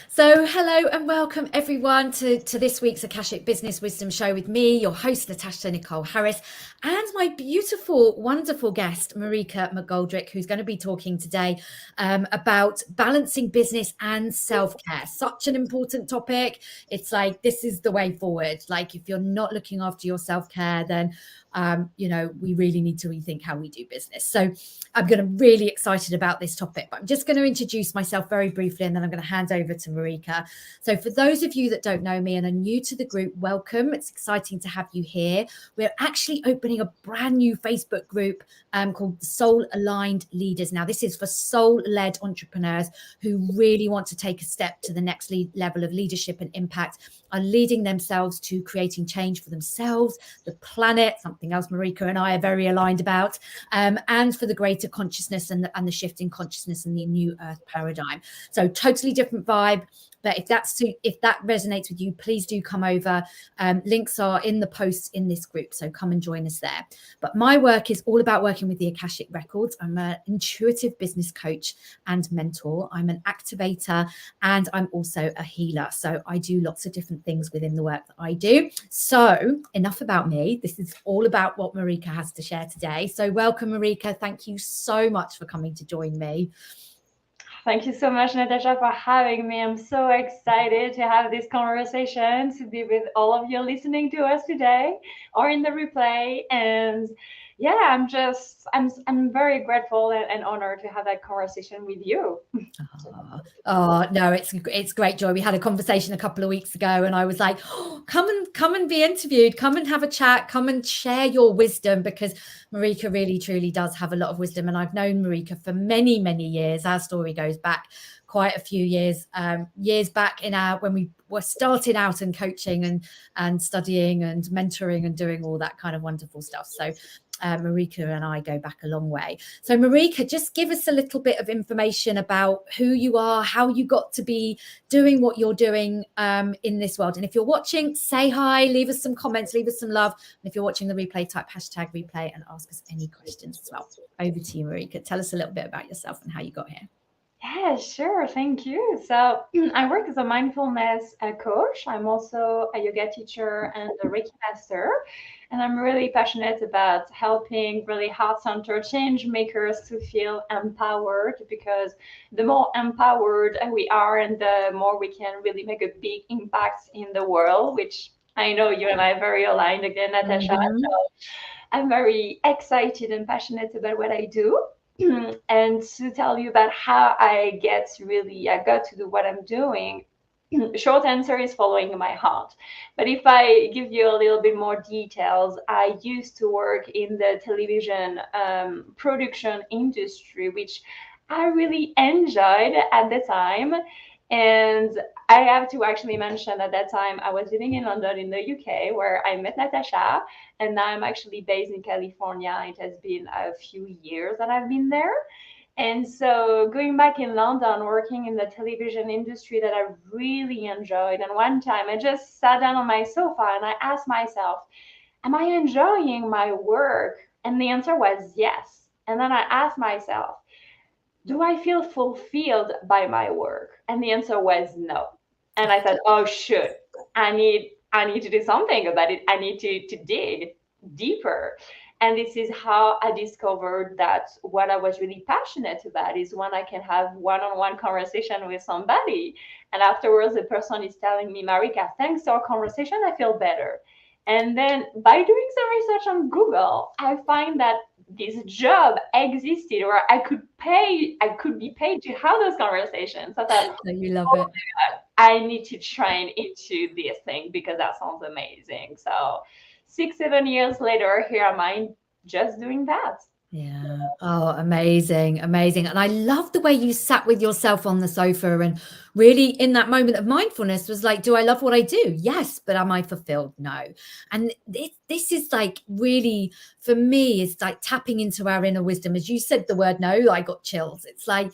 So hello and welcome everyone to this week's Akashic Business Wisdom Show with me, your host, Natasha Nicole Harris, and my beautiful, wonderful guest, Marika McGoldrick, who's going to be talking today about balancing business and self-care. Such an important topic. It's like, this is the way forward. Like, if you're not looking after your self-care, then we really need to rethink how we do business. So I'm really excited about this topic, but I'm just going to introduce myself very briefly, and then I'm going to hand over to Marika. So for those of you that don't know me and are new to the group, welcome. It's exciting to have you here. We're actually opening a brand new Facebook group called the Soul Aligned Leaders. Now, this is for soul-led entrepreneurs who really want to take a step to the next level of leadership and impact, are leading themselves to creating change for themselves, the planet, something else Marika and I are very aligned about, and for the greater consciousness and the shift in consciousness and the new earth paradigm. So totally different vibe. But if that resonates with you, please do come over. Links are in the posts in this group, so come and join us there. But my work is all about working with the Akashic Records. I'm an intuitive business coach and mentor. I'm an activator, and I'm also a healer. So I do lots of different things within the work that I do. So enough about me. This is all about what Marika has to share today. So welcome, Marika. Thank you so much for coming to join me. Thank you so much, Natasha, for having me. I'm so excited to have this conversation, to be with all of you listening to us today or in the replay. And yeah, I'm very grateful and honored to have that conversation with you. Oh no, it's great, Joy. We had a conversation a couple of weeks ago, and I was like, oh, come and be interviewed, come and have a chat, come and share your wisdom, because Marika really truly does have a lot of wisdom, and I've known Marika for many years. Our story goes back quite a few years back when we were starting out in coaching and studying and mentoring and doing all that kind of wonderful stuff. So Marika and I go back a long way. So Marika, just give us a little bit of information about who you are, how you got to be doing what you're doing in this world. And if you're watching, say hi, leave us some comments, leave us some love. And if you're watching the replay, type #replay and ask us any questions as well. Over to you, Marika. Tell us a little bit about yourself and how you got here. Yeah, sure. Thank you. So I work as a mindfulness coach. I'm also a yoga teacher and a Reiki Master. And I'm really passionate about helping really heart-centered change makers to feel empowered, because the more empowered we are and the more we can really make a big impact in the world, which I know you and I are very aligned again, Natasha. Mm-hmm. So I'm very excited and passionate about what I do. And to tell you about how I got to do what I'm doing, short answer is following my heart. But if I give you a little bit more details, I used to work in the television production industry, which I really enjoyed at the time. And I have to actually mention at that time I was living in London in the UK, where I met Natasha, and now I'm actually based in California. It has been a few years that I've been there. And so going back in London, working in the television industry that I really enjoyed. And one time I just sat down on my sofa and I asked myself, am I enjoying my work? And the answer was yes. And then I asked myself, do I feel fulfilled by my work? And the answer was no. And I said, oh shoot, I need to do something about it. I need to dig deeper. And this is how I discovered that what I was really passionate about is when I can have one-on-one conversation with somebody. And afterwards, the person is telling me, Marika, thanks to our conversation, I feel better. And then by doing some research on Google, I find that this job existed, or I could be paid to have those conversations. So I thought, You love oh it. my God, I need to train into this thing because that sounds amazing. So 6-7 years later, here am I just doing that. Yeah. Oh, amazing. And I love the way you sat with yourself on the sofa and really in that moment of mindfulness was like, do I love what I do? Yes. But am I fulfilled? No. And this is like really, for me, it's like tapping into our inner wisdom. As you said the word no, I got chills. It's like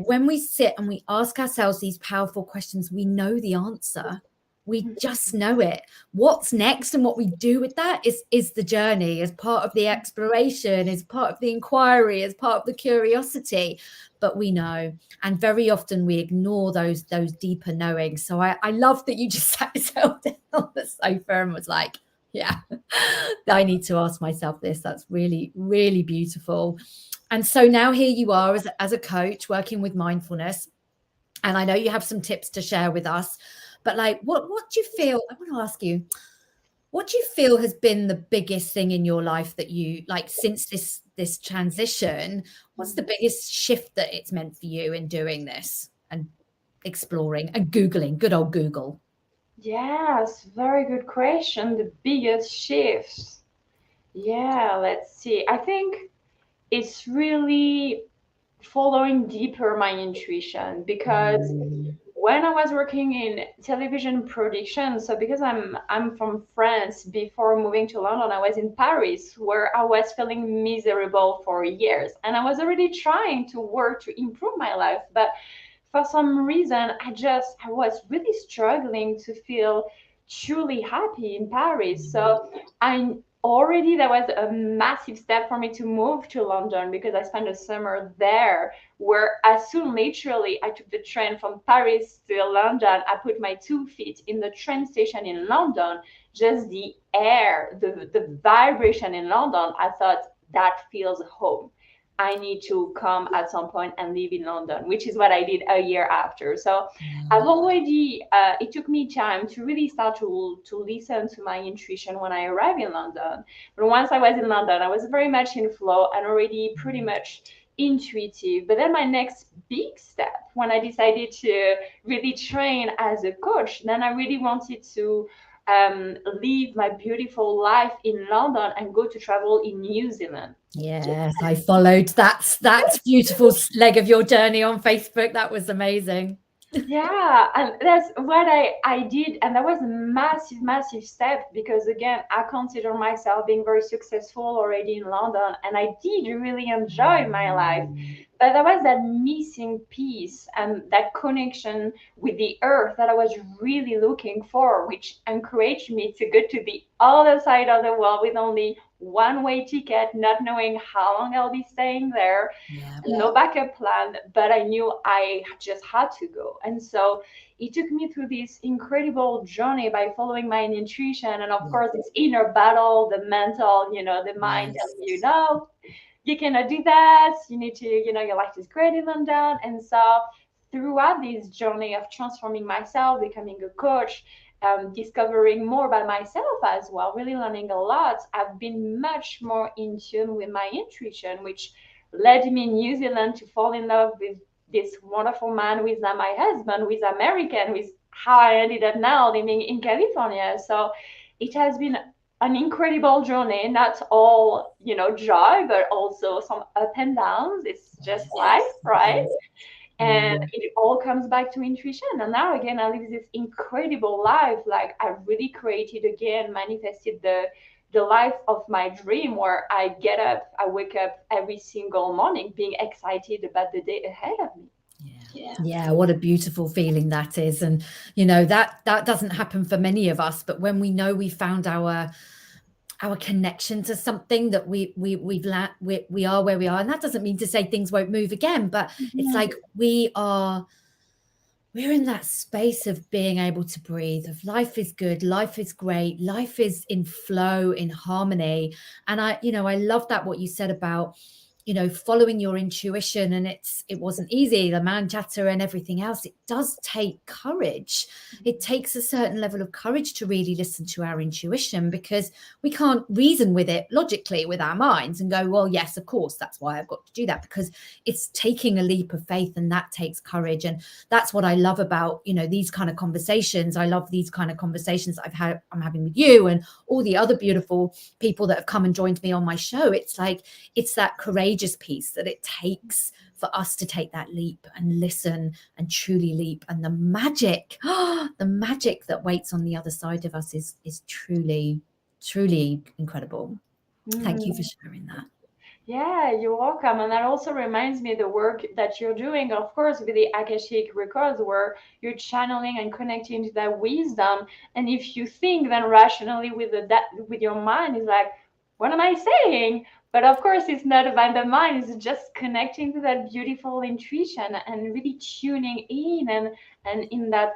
when we sit and we ask ourselves these powerful questions, we know the answer. We just know it. What's next and what we do with that is the journey, as part of the exploration, as part of the inquiry, as part of the curiosity. But we know, and very often we ignore those deeper knowings. So I love that you just sat yourself down on the sofa and was like, yeah, I need to ask myself this. That's really, really beautiful. And so now here you are as a coach working with mindfulness. And I know you have some tips to share with us, but like, what do you feel? I want to ask you, what do you feel has been the biggest thing in your life that you like since this transition? What's the biggest shift that it's meant for you in doing this and exploring and Googling, good old Google? Yes, very good question. The biggest shifts. Yeah, let's see. I think it's really following deeper my intuition, because when I was working in television production, so because I'm from France, before moving to London, I was in Paris, where I was feeling miserable for years, and I was already trying to work to improve my life, but for some reason I was really struggling to feel truly happy in Paris. So I already, that was a massive step for me to move to London, because I spent a summer there, where as soon literally I took the train from Paris to London, I put my 2 feet in the train station in London, just the air, the vibration in London, I thought that feels home. I need to come at some point and live in London, which is what I did a year after. So I've already, it took me time to really start to listen to my intuition when I arrived in London. But once I was in London, I was very much in flow and already pretty much intuitive. But then my next big step, when I decided to really train as a coach, then I really wanted to live my beautiful life in London and go to travel in New Zealand. Yes, I followed that beautiful leg of your journey on Facebook. That was amazing. Yeah, and that's what I did, and that was a massive, massive step, because again, I consider myself being very successful already in London, and I did really enjoy my life. But there was that missing piece and that connection with the earth that I was really looking for, which encouraged me to go to the other side of the world with only one-way ticket, not knowing how long I'll be staying there, Yeah. no backup plan, but I knew I just had to go. And so it took me through this incredible journey by following my intuition. And of course, this inner battle, the mental, the mind telling you, no, you cannot do that. You need to, your life is great in London. And so throughout this journey of transforming myself, becoming a coach, discovering more about myself as well, really learning a lot, I've been much more in tune with my intuition, which led me in New Zealand to fall in love with this wonderful man who is now my husband, who is American, who is how I ended up now living in California. So it has been an incredible journey, not all, joy, but also some up and downs. It's just life, right? And it all comes back to intuition. And now again, I live this incredible life. Like I really created again, manifested the life of my dream, where I get up, I wake up every single morning being excited about the day ahead of me. Yeah, what a beautiful feeling that is. And that doesn't happen for many of us, but when we know we found our connection to something, that we are where we are, and that doesn't mean to say things won't move again, but it's like we're in that space of being able to breathe, of life is good, life is great, life is in flow, in harmony. And I love that, what you said about following your intuition. And it wasn't easy, the man chatter and everything else. It does take courage. It takes a certain level of courage to really listen to our intuition, because we can't reason with it logically with our minds and go, well, yes, of course, that's why I've got to do that, because it's taking a leap of faith, and that takes courage. And that's what I love about these kind of conversations. I love these kind of conversations that I'm having with you and all the other beautiful people that have come and joined me on my show. It's like, it's that courageous piece that it takes for us to take that leap and listen and truly leap. And the magic that waits on the other side of us is truly, truly incredible. Thank you for sharing that. Yeah, you're welcome. And that also reminds me the work that you're doing, of course, with the Akashic records, where you're channeling and connecting to that wisdom. And if you think then rationally with that with your mind, is like, what am I saying? But of course, it's not about the mind. It's just connecting to that beautiful intuition and really tuning in and in that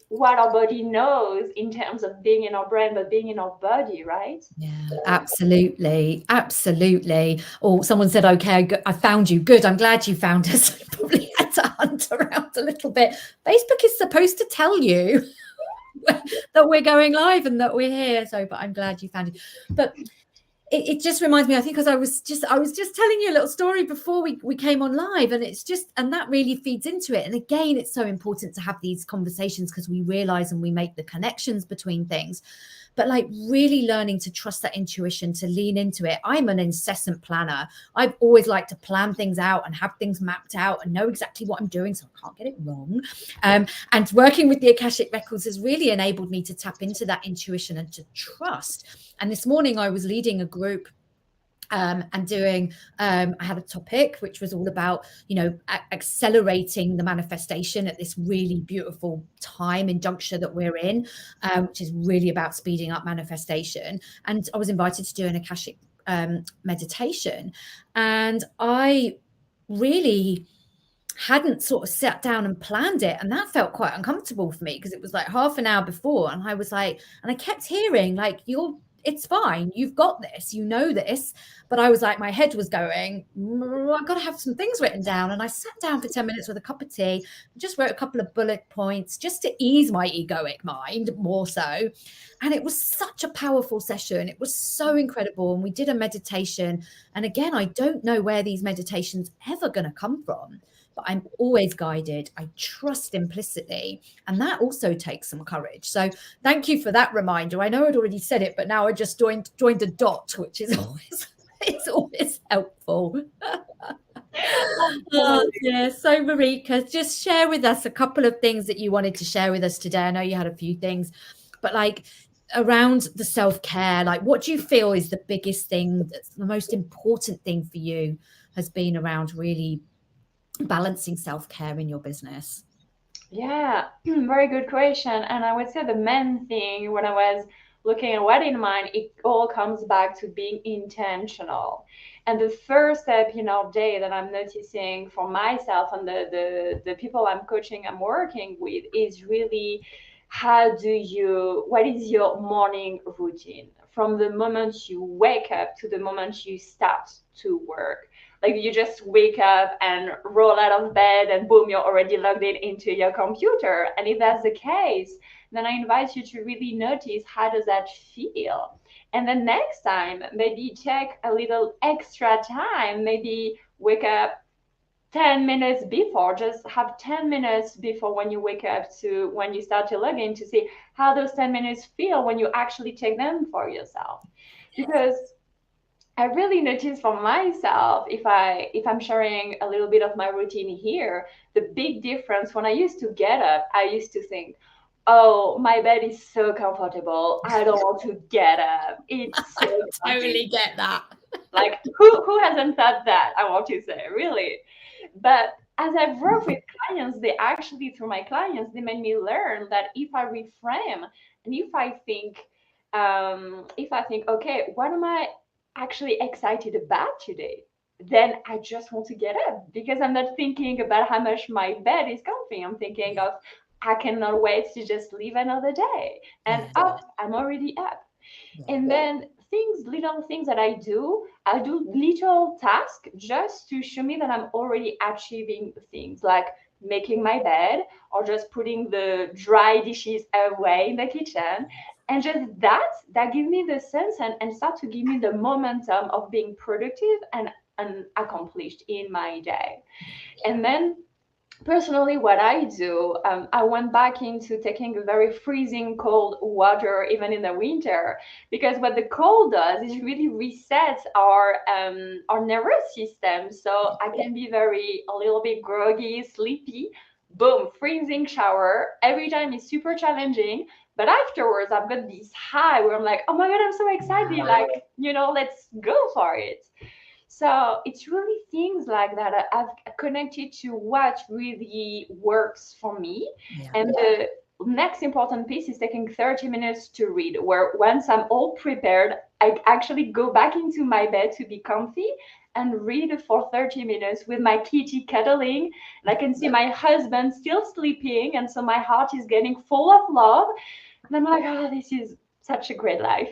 what our body knows in terms of being in our brain, but being in our body, right? Yeah, absolutely. Absolutely. Oh, someone said, okay, I found you. Good. I'm glad you found us. Probably had to hunt around a little bit. Facebook is supposed to tell you that we're going live and that we're here. So, but I'm glad you found it. But it just reminds me, I think, because I was just telling you a little story before we came on live, and it's just, and that really feeds into it. And again, it's so important to have these conversations because we realize and we make the connections between things. But like really learning to trust that intuition, to lean into it. I'm an incessant planner. I've always liked to plan things out and have things mapped out and know exactly what I'm doing so I can't get it wrong. And working with the Akashic Records has really enabled me to tap into that intuition and to trust. And this morning I was leading a group and doing I had a topic which was all about, you know, accelerating the manifestation at this really beautiful time in juncture that we're in, which is really about speeding up manifestation. And I was invited to do an Akashic meditation, and I really hadn't sort of sat down and planned it, and that felt quite uncomfortable for me because it was like half an hour before, and I was like, and I kept hearing like, it's fine, you've got this, you know this. But I was like, my head was going, I've got to have some things written down. And I sat down for 10 minutes with a cup of tea, just wrote a couple of bullet points just to ease my egoic mind more so. And it was such a powerful session. It was so incredible. And we did a meditation. And again, I don't know where these meditations ever going to come from, but I'm always guided. I trust implicitly. And that also takes some courage. So thank you for that reminder. I know I'd already said it, but now I just joined a dot, which is always, it's always helpful. Oh, yeah. So Marika, just share with us a couple of things that you wanted to share with us today. I know you had a few things, but like around the self-care, like what do you feel is the biggest thing, that's the most important thing for you has been around really balancing self-care in your business? Yeah, very good question. And I would say the main thing when I was looking at what in mind, it all comes back to being intentional. And the first step in our day that I'm noticing for myself and the people I'm coaching, I'm working with, is really what is your morning routine? From the moment you wake up to the moment you start to work. Like you just wake up and roll out of bed and boom, you're already logged in into your computer. And if that's the case, then I invite you to really notice, how does that feel? And the next time, maybe take a little extra time, maybe wake up 10 minutes before, just have 10 minutes before when you wake up to when you start to log in, to see how those 10 minutes feel when you actually take them for yourself. Because I really notice for myself, if I'm sharing a little bit of my routine here, the big difference, when I used to get up, I used to think, oh, my bed is so comfortable, I don't want to get up. It's so comfy. Totally get that. Like who hasn't thought that? I want to say, really. But as I've worked with clients, they actually, through my clients, they made me learn that if I reframe and if I think, okay, what am I actually excited about today? Then I just want to get up because I'm not thinking about how much my bed is comfy. I'm thinking of, I cannot wait to just live another day. And Yeah, up, I'm already up. yeah, And then little things that I do little tasks just to show me that I'm already achieving things, like making my bed or just putting the dry dishes away in the kitchen. And just that gives me the sense and start to give me the momentum of being productive and accomplished in my day. And then personally, what I do, I went back into taking very freezing cold water even in the winter, because what the cold does is really resets our nervous system. So I can be a little bit groggy, sleepy. Boom, freezing shower. Every time is super challenging, but afterwards I've got this high where I'm like, oh my god, I'm so excited! yeah. Like, let's go for it. So it's really things like that I've connected to what really works for me. Yeah. And the next important piece is taking 30 minutes to read, where once I'm all prepared, I actually go back into my bed to be comfy and read for 30 minutes with my kitty cuddling. And I can see my husband still sleeping. And so my heart is getting full of love. And I'm like, oh, this is such a great life.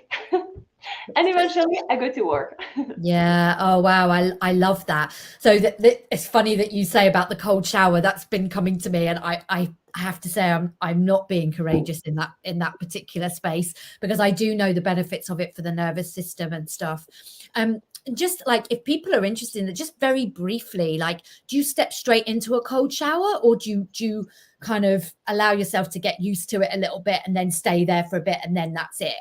And eventually I go to work. Yeah. Oh, wow. I love that. So it's funny that you say about the cold shower. That's been coming to me, and I have to say I'm not being courageous in that particular space, because I do know the benefits of it for the nervous system and stuff. Just like, if people are interested in it, just very briefly, like, do you step straight into a cold shower, or do you kind of allow yourself to get used to it a little bit and then stay there for a bit and then that's it?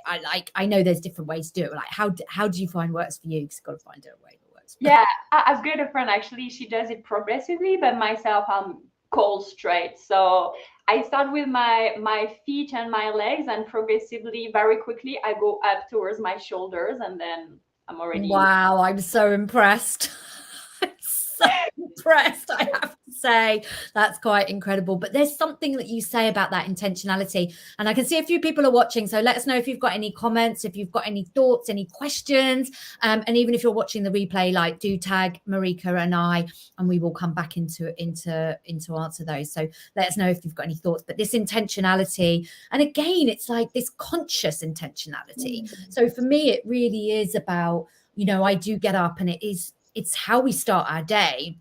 I know there's different ways to do it. Like, how do you find works for you? Because you've got to find a way that works. Yeah, I've got a friend actually, she does it progressively, but myself, I'm cold straight. So I start with my feet and my legs, and progressively, very quickly, I go up towards my shoulders, and then I'm already. Wow, I'm so impressed. I'm so impressed, I have to say. That's quite incredible. But there's something that you say about that intentionality, and I can see a few people are watching, so let us know if you've got any comments, if you've got any thoughts, any questions, and even if you're watching the replay, like, do tag Marika and I, and we will come back into answer those. So let us know if you've got any thoughts. But this intentionality, and again, it's like this conscious intentionality. So for me, it really is about, I do get up, and it's how we start our day.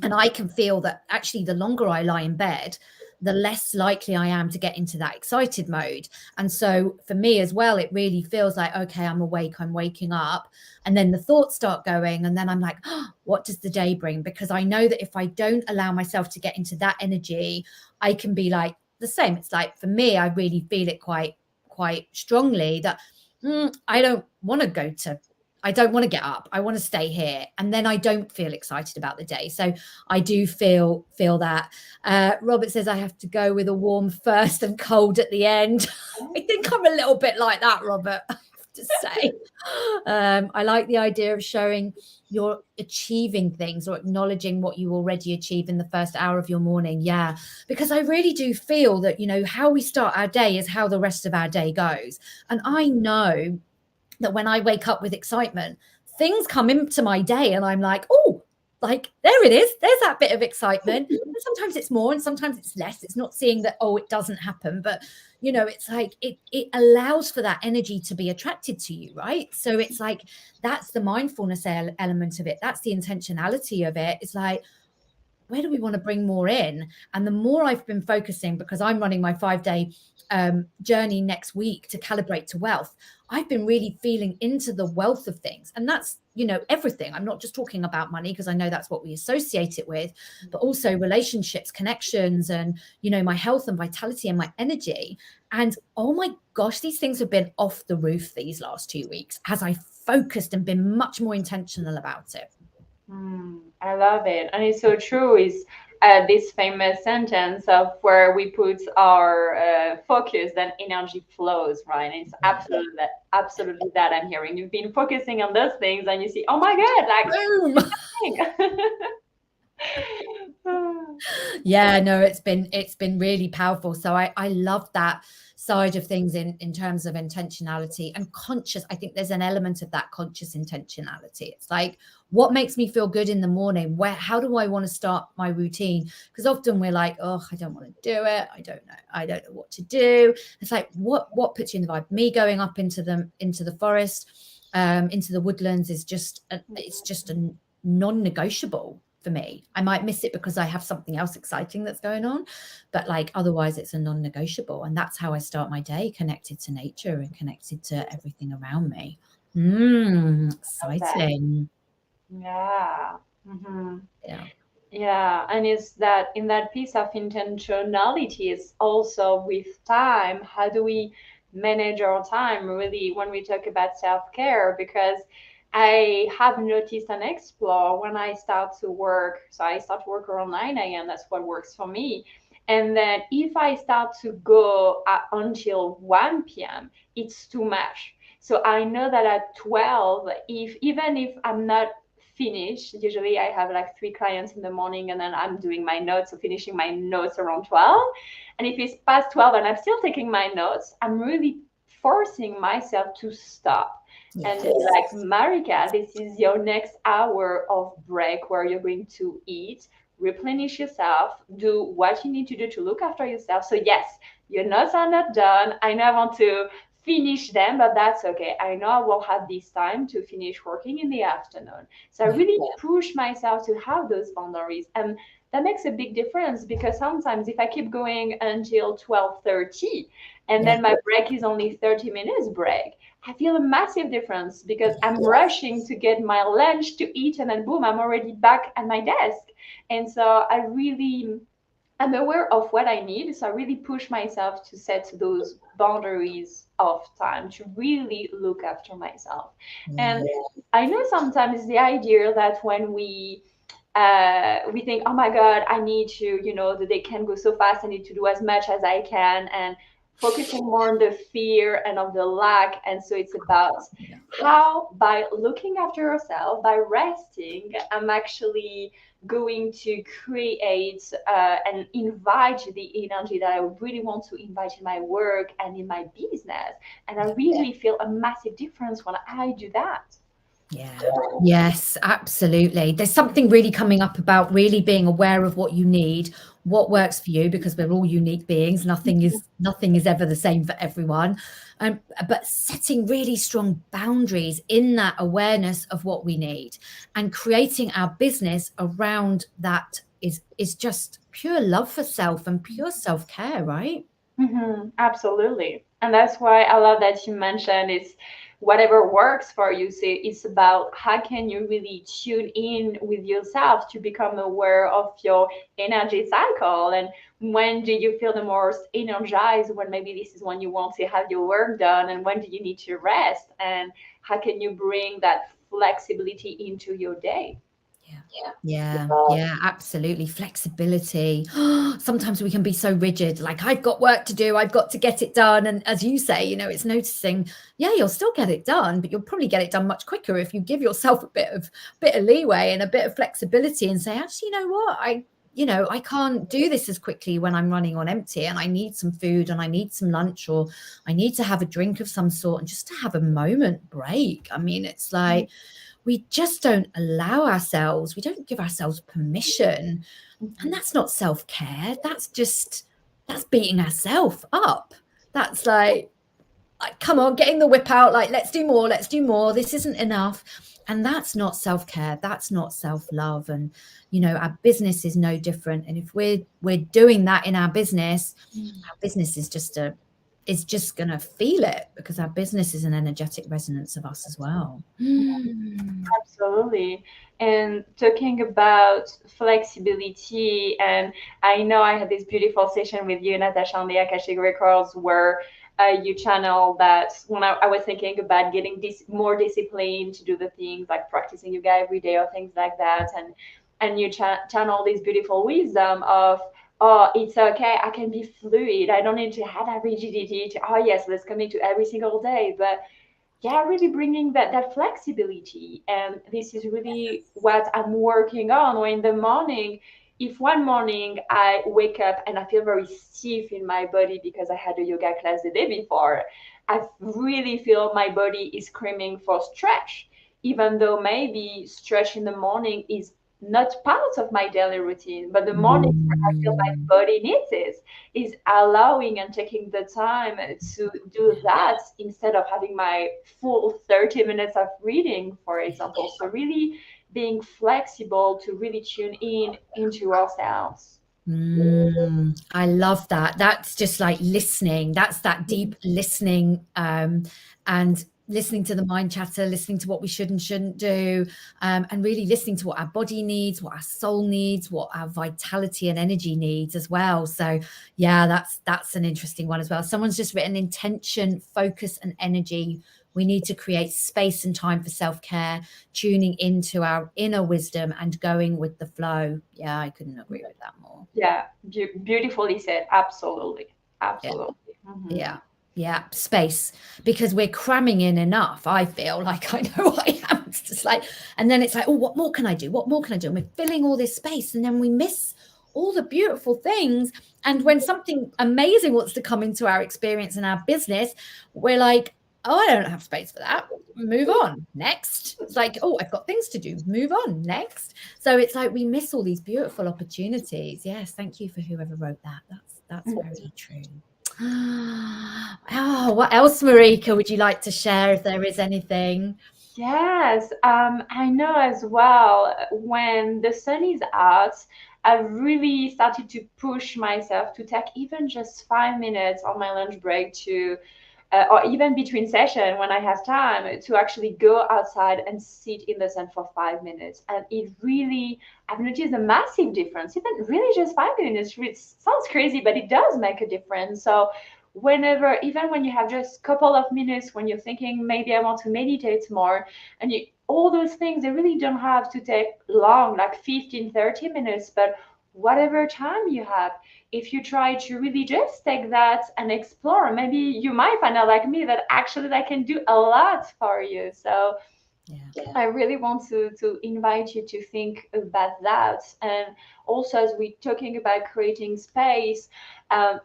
And I can feel that actually the longer I lie in bed, the less likely I am to get into that excited mode. And so for me as well, it really feels like, okay, I'm awake, I'm waking up. And then the thoughts start going. And then I'm like, oh, what does the day bring? Because I know that if I don't allow myself to get into that energy, I can be like the same. It's like, for me, I really feel it quite strongly that I don't want to get up. I want to stay here. And then I don't feel excited about the day. So I do feel that. Robert says I have to go with a warm first and cold at the end. I think I'm a little bit like that, Robert, I have to say. I like the idea of showing you're achieving things, or acknowledging what you already achieve in the first hour of your morning. Yeah, because I really do feel that, how we start our day is how the rest of our day goes. And I know that when I wake up with excitement, things come into my day and I'm like, oh, like, there it is. There's that bit of excitement. And sometimes it's more and sometimes it's less. It's not seeing that, oh, it doesn't happen. But, it's like it allows for that energy to be attracted to you, right? So it's like, that's the mindfulness element of it. That's the intentionality of it. It's like, where do we want to bring more in? And the more I've been focusing, because I'm running my 5-day journey next week to calibrate to wealth, I've been really feeling into the wealth of things. And that's, everything. I'm not just talking about money, because I know that's what we associate it with, but also relationships, connections, and, my health and vitality and my energy. And oh my gosh, these things have been off the roof these last 2 weeks as I focused and been much more intentional about it. I love it. And it's so true. Is this famous sentence of where we put our focus, then energy flows, right? And it's absolutely that I'm hearing. You've been focusing on those things and you see, oh my God, Yeah, no, it's been really powerful. So I love that side of things in terms of intentionality and conscious. I think there's an element of that conscious intentionality. It's like, what makes me feel good in the morning? How do I want to start my routine? Because often we're like, oh, I don't want to do it. I don't know what to do. It's like, what puts you in the vibe? Me going up into the forest, into the woodlands is just a non-negotiable for me. I might miss it because I have something else exciting that's going on, but like, otherwise it's a non-negotiable. And that's how I start my day, connected to nature and connected to everything around me. Exciting. Yeah. Mm-hmm. Yeah. Yeah. And it's that in that piece of intentionality is also with time. How do we manage our time, really, when we talk about self-care? Because I have noticed and explore when I start to work. So I start work around 9 a.m. That's what works for me. And then if I start to go until 1 p.m., it's too much. So I know that at 12, even if I'm not finish. Usually I have like 3 clients in the morning, and then I'm doing my notes, so finishing my notes around 12. And if it's past 12 and I'm still taking my notes, I'm really forcing myself to stop and be like, Marika, this is your next hour of break where you're going to eat, replenish yourself, do what you need to do to look after yourself. So yes, your notes are not done. I know I want to finish them, but that's okay. I know I will have this time to finish working in the afternoon. So I really push myself to have those boundaries. And that makes a big difference, because sometimes if I keep going until 12:30 and then my break is only 30 minutes break, I feel a massive difference, because I'm rushing to get my lunch to eat, and then boom, I'm already back at my desk. And so I'm aware of what I need. So I really push myself to set those boundaries of time to really look after myself. And I know sometimes the idea that when we think, oh my God, I need to, the day can go so fast. I need to do as much as I can, and focusing more on the fear and on the lack. And so it's about how, by looking after yourself, by resting, I'm actually going to create and invite the energy that I really want to invite in my work and in my business. And I really feel a massive difference when I do that. Yes, absolutely. There's something really coming up about really being aware of what you need, what works for you, because we're all unique beings. Nothing is ever the same for everyone. But setting really strong boundaries in that awareness of what we need, and creating our business around that is just pure love for self and pure self-care, right? Absolutely. And that's why I love that you mentioned it's whatever works for you. So it's about how can you really tune in with yourself to become aware of your energy cycle, and when do you feel the most energized, when maybe this is when you want to have your work done, and when do you need to rest, and how can you bring that flexibility into your day. Yeah, absolutely. Flexibility. Sometimes we can be so rigid, like I've got work to do, I've got to get it done. And as you say, it's noticing, you'll still get it done, but you'll probably get it done much quicker if you give yourself a bit of leeway and a bit of flexibility, and say, actually, you know what, I can't do this as quickly when I'm running on empty, and I need some food, and I need some lunch, or I need to have a drink of some sort, and just to have a moment break. I mean, it's like, we just don't allow ourselves, we don't give ourselves permission. And that's not self-care. That's beating ourselves up. That's like, come on, getting the whip out, like, let's do more. This isn't enough. And that's not self-care. That's not self-love. And, our business is no different. And if we're doing that in our business is just going to feel it, because our business is an energetic resonance of us as well. Absolutely. And talking about flexibility, and I know I had this beautiful session with you, Natasha, on the Akashic Records, where you channel that when I was thinking about getting more discipline to do the things like practicing yoga every day or things like that. And you channel this beautiful wisdom of, oh, it's okay, I can be fluid. I don't need to have that rigidity to, oh yes, let's commit to every single day. But really bringing that flexibility. And this is really what I'm working on. Or in the morning, if one morning I wake up and I feel very stiff in my body because I had a yoga class the day before, I really feel my body is screaming for stretch, even though maybe stretch in the morning is not part of my daily routine, but the morning where I feel my body needs it, is allowing and taking the time to do that instead of having my full 30 minutes of reading, for example. So really being flexible to really tune into ourselves. I love that. That's just like listening. That's that deep listening, and listening to the mind chatter, listening to what we should and shouldn't do, and really listening to what our body needs, what our soul needs, what our vitality and energy needs as well. So that's an interesting one as well. Someone's just written intention, focus, and energy. We need to create space and time for self-care, tuning into our inner wisdom and going with the flow. Yeah, I couldn't agree with that more. Yeah, beautifully said. Absolutely. Yeah, space, because we're cramming in enough. I feel like, I know I am It's like, and then it's like, oh, what more can I do? What more can I do? And we're filling all this space, and then we miss all the beautiful things. And when something amazing wants to come into our experience and our business, we're like, oh, I don't have space for that. Move on. Next. It's like, oh, I've got things to do. Move on. Next. So it's like we miss all these beautiful opportunities. Yes. Thank you for whoever wrote that. That's very true. Oh, what else, Marika, would you like to share if there is anything? Yes, I know as well. When the sun is out, I've really started to push myself to take even just 5 minutes on my lunch break to, or even between session when I have time to actually go outside and sit in the sun for 5 minutes. And it really, I've noticed a massive difference. Even really just 5 minutes, which sounds crazy, but it does make a difference. So whenever, even when you have just a couple of minutes, when you're thinking maybe I want to meditate more, and you, all those things, they really don't have to take long, like 15, 30 minutes, but whatever time you have, if you try to really just take that and explore, maybe you might find out like me that actually that can do a lot for you. So I really want to invite you to think about that. And also, as we're talking about creating space,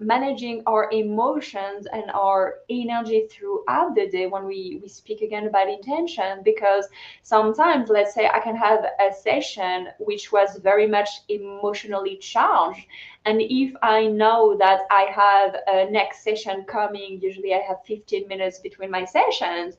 managing our emotions and our energy throughout the day when we speak again about intention, because sometimes, let's say, I can have a session which was very much emotionally charged. And if I know that I have a next session coming, usually I have 15 minutes between my sessions,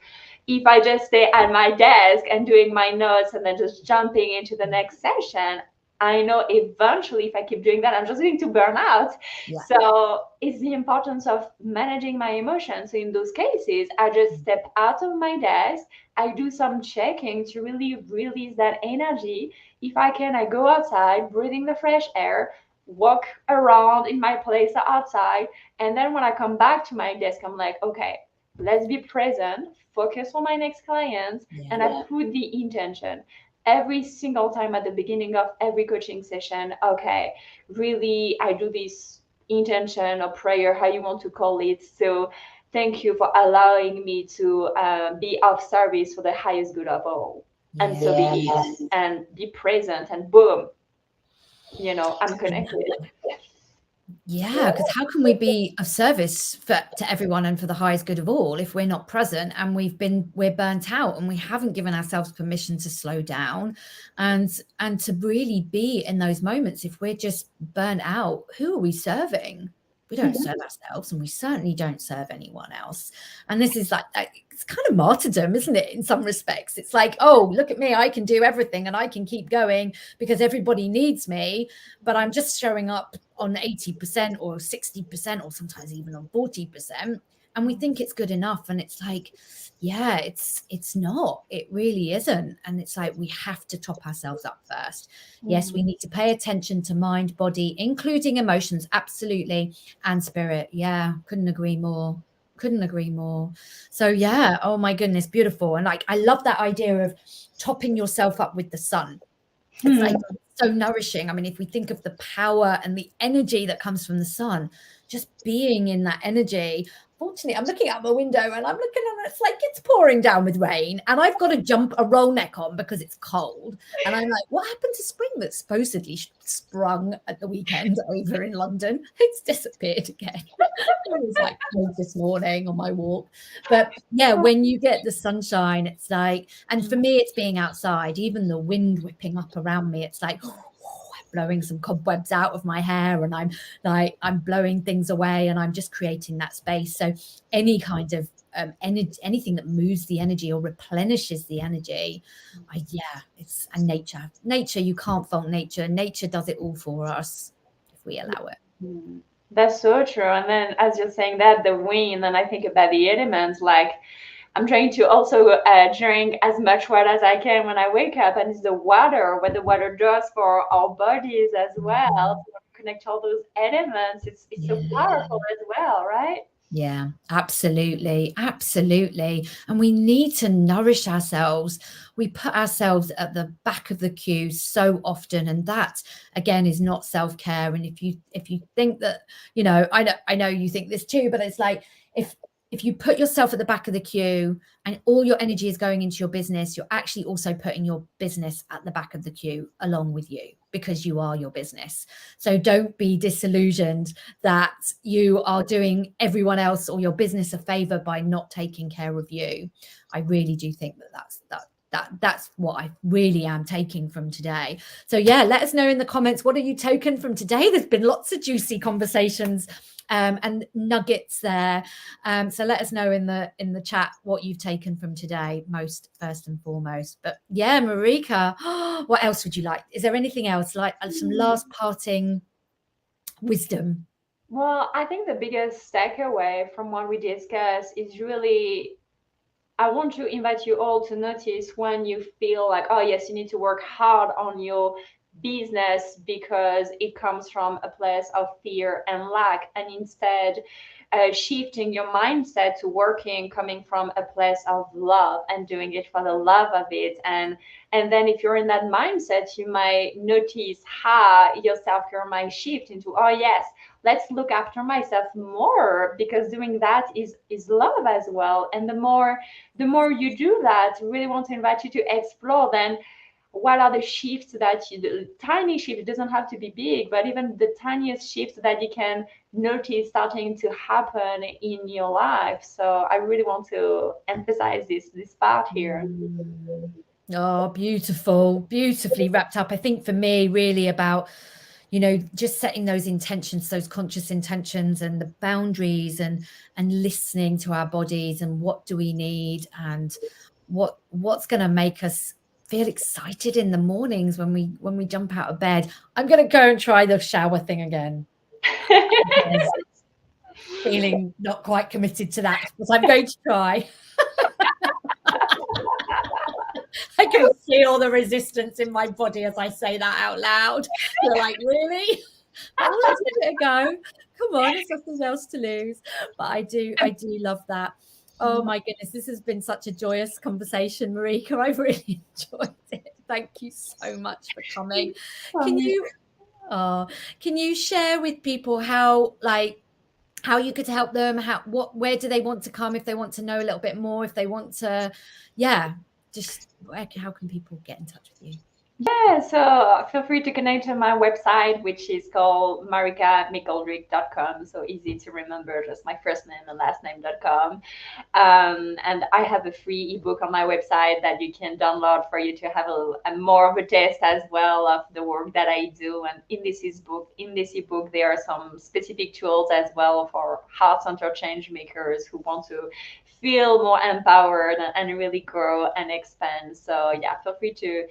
if I just stay at my desk and doing my notes and then just jumping into the next session, I know eventually if I keep doing that, I'm just going to burn out. Yeah. So it's the importance of managing my emotions. So in those cases, I just step out of my desk. I do some checking to really release that energy. If I can, I go outside, breathing the fresh air, walk around in my place outside. And then when I come back to my desk, I'm like, okay, let's be present, focus on my next client, and I put the intention every single time at the beginning of every coaching session. Okay, really, I do this intention or prayer, how you want to call it. So thank you for allowing me to be of service for the highest good of all. And so be it, and be present, and boom, I'm connected. Yeah, because how can we be of service to everyone and for the highest good of all if we're not present and we're burnt out and we haven't given ourselves permission to slow down and to really be in those moments? If we're just burnt out, who are we serving? We don't serve ourselves, and we certainly don't serve anyone else. And this is like, it's kind of martyrdom, isn't it? In some respects, it's like, oh, look at me, I can do everything and I can keep going because everybody needs me, but I'm just showing up on 80% or 60% or sometimes even on 40%. And we think it's good enough. And it's like, yeah, it's not. It really isn't. And it's like we have to top ourselves up first. Yes, we need to pay attention to mind, body, including emotions, absolutely, and spirit. Yeah, couldn't agree more. Couldn't agree more. So yeah, oh my goodness, beautiful. And like I love that idea of topping yourself up with the sun. It's like so nourishing. I mean, if we think of the power and the energy that comes from the sun, just being in that energy. Fortunately, I'm looking out my window and I'm looking and it's like it's pouring down with rain, and I've got a roll neck on because it's cold. And I'm like, what happened to spring that supposedly sprung at the weekend over in London? It's disappeared again. It was like cold this morning on my walk. But yeah, when you get the sunshine, it's like, and for me, it's being outside, even the wind whipping up around me. It's like, blowing some cobwebs out of my hair, and I'm blowing things away, and I'm just creating that space. So any kind of energy, anything that moves the energy or replenishes the energy, it's and nature, you can't fault nature does it all for us if we allow it. That's so true. And then as you're saying that, the wind, and I think about the elements, like I'm trying to also drink as much water as I can when I wake up, and it's the water, what the water does for our bodies as well. To connect all those elements, it's so powerful as well, right? Yeah, absolutely. Absolutely. And we need to nourish ourselves. We put ourselves at the back of the queue so often. And that again is not self-care. And if you think that, I know you think this too, but it's like if if you put yourself at the back of the queue and all your energy is going into your business, you're actually also putting your business at the back of the queue along with you, because you are your business. So don't be disillusioned that you are doing everyone else or your business a favor by not taking care of you. I really do think that's what I really am taking from today. So yeah, let us know in the comments, what are you taken from today? There's been lots of juicy conversations and nuggets there. So let us know in the chat what you've taken from today, first and foremost. But yeah, Marika, what else would you like? Is there anything else, like some last parting wisdom? Well, I think the biggest takeaway from what we discussed is really, I want to invite you all to notice when you feel like, oh, yes, you need to work hard on your business because it comes from a place of fear and lack, and instead shifting your mindset to working coming from a place of love and doing it for the love of it. And then if you're in that mindset, you might notice how your self-care might shift into, oh yes, let's look after myself more, because doing that is love as well. And the more you do that, really want to invite you to explore then what are the shifts the tiny shift, it doesn't have to be big, but even the tiniest shifts that you can notice starting to happen in your life. So I really want to emphasize this part here. Oh, beautiful, beautifully wrapped up. I think for me, really about, just setting those intentions, those conscious intentions, and the boundaries, and listening to our bodies, and what do we need, and what's going to make us feel excited in the mornings when we jump out of bed. I'm going to go and try the shower thing again. Feeling not quite committed to that, but I'm going to try. I can feel the resistance in my body as I say that out loud. You're like, really? Oh, let's give it a go. Come on, there's nothing else to lose. But I do love that. Oh my goodness, this has been such a joyous conversation, Marika. I've really enjoyed it. Thank you so much for coming. Can you share with people how you could help them? Where do they want to come if they want to know a little bit more? If they want to, how can people get in touch with you? Yeah, so feel free to connect to my website, which is called marikamcgoldrick.com. So easy to remember, just my first name and last name.com. And I have a free ebook on my website that you can download for you to have a more of a taste as well of the work that I do. And in this ebook, there are some specific tools as well for heart-centered change makers who want to feel more empowered and really grow and expand. So yeah, feel free to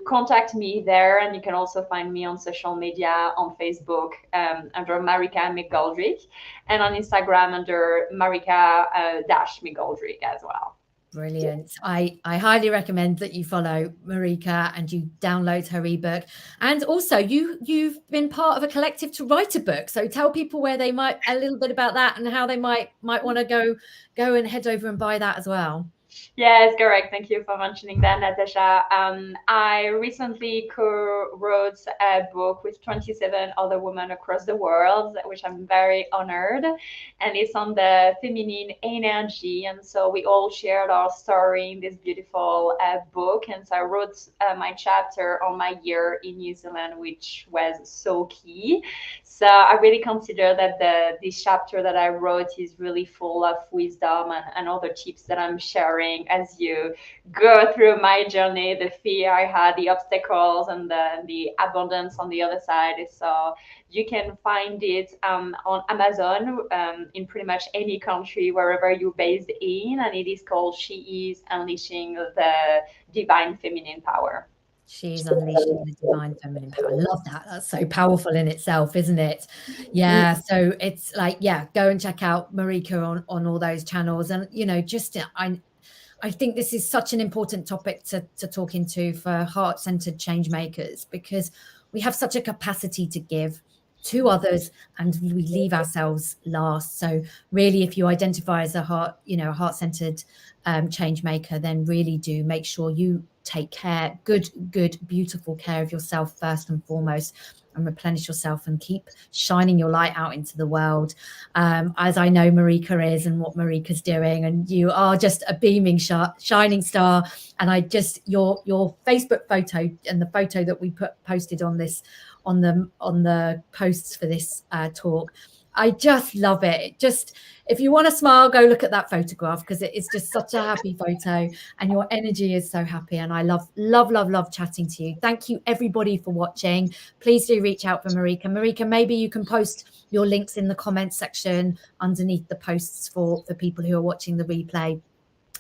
contact me there. And you can also find me on social media, on Facebook under Marika McGoldrick, and on Instagram under Marika-McGoldrick as well. Brilliant. I highly recommend that you follow Marika and you download her ebook. And also you've been part of a collective to write a book. So tell people where they might, a little bit about that, and how they might want to go and head over and buy that as well. Yes, correct. Thank you for mentioning that, Natasha. I recently co-wrote a book with 27 other women across the world, which I'm very honored. And it's on the feminine energy. And so we all shared our story in this beautiful book. And so I wrote my chapter on my year in New Zealand, which was so key. So I really consider that this chapter that I wrote is really full of wisdom and other tips that I'm sharing as you go through my journey, the fear I had, the obstacles, and the abundance on the other side. So you can find it on Amazon in pretty much any country, wherever you're based in. And it is called She Is Unleashing the Divine Feminine Power. She's unleashing the divine feminine power. I love that. That's so powerful in itself, isn't it? Yeah. So it's like, go and check out Marika on all those channels. And, I think this is such an important topic to talk into for heart-centered change makers, because we have such a capacity to give to others and we leave ourselves last. So really, if you identify as a heart-centered change maker, then really do make sure you take care, good, beautiful care of yourself first and foremost. and replenish yourself and keep shining your light out into the world, as I know Marika is and what Marika's doing. And you are just a beaming shining star. And I just, your Facebook photo and the photo that we posted on this, on the posts for this talk, I just love it. It just, if you want to smile, go look at that photograph, because it is just such a happy photo and your energy is so happy. And I love chatting to you. Thank you everybody for watching. Please do reach out for Marika. Marika, maybe you can post your links in the comments section underneath the posts for people who are watching the replay.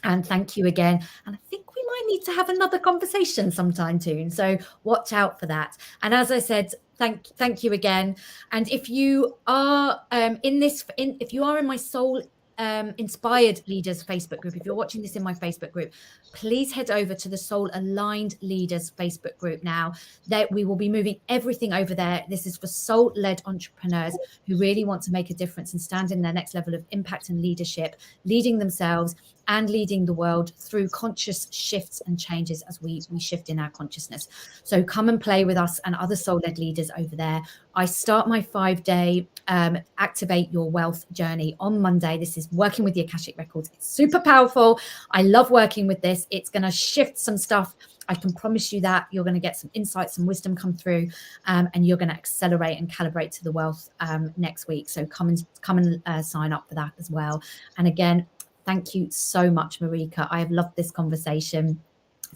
And thank you again. And I think we might need to have another conversation sometime soon. So watch out for that. And as I said, thank you again. And if you are if you are in my Soul Inspired Leaders Facebook group, if you're watching this in my Facebook group, please head over to the Soul Aligned Leaders Facebook group now. That we will be moving everything over there. This is for soul-led entrepreneurs who really want to make a difference and stand in their next level of impact and leadership, leading themselves and leading the world through conscious shifts and changes as we shift in our consciousness. So come and play with us and other soul-led leaders over there. I start my 5-day Activate Your Wealth journey on Monday. This is working with the Akashic Records. It's super powerful. I love working with this. It's going to shift some stuff. I can promise you that. You're going to get some insights and wisdom come through, and you're going to accelerate and calibrate to the wealth next week. So come and sign up for that as well. And again, thank you so much, Marika. I have loved this conversation.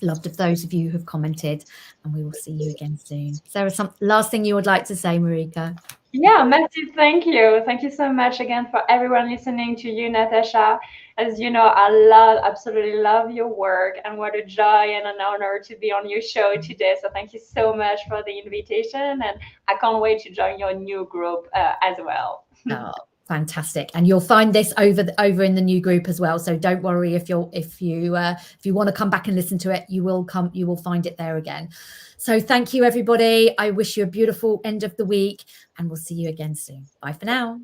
Loved of those of you who've commented, and we will see you again soon. Sarah, some last thing you would like to say, Marika? Yeah, massive thank you. Thank you so much again for everyone listening, to you, Natasha. As you know, I absolutely love your work, and what a joy and an honor to be on your show today. So thank you so much for the invitation, and I can't wait to join your new group as well. Oh, fantastic. And you'll find this over in the new group as well. So don't worry if you want to come back and listen to it, you will find it there again. So thank you, everybody. I wish you a beautiful end of the week, and we'll see you again soon. Bye for now.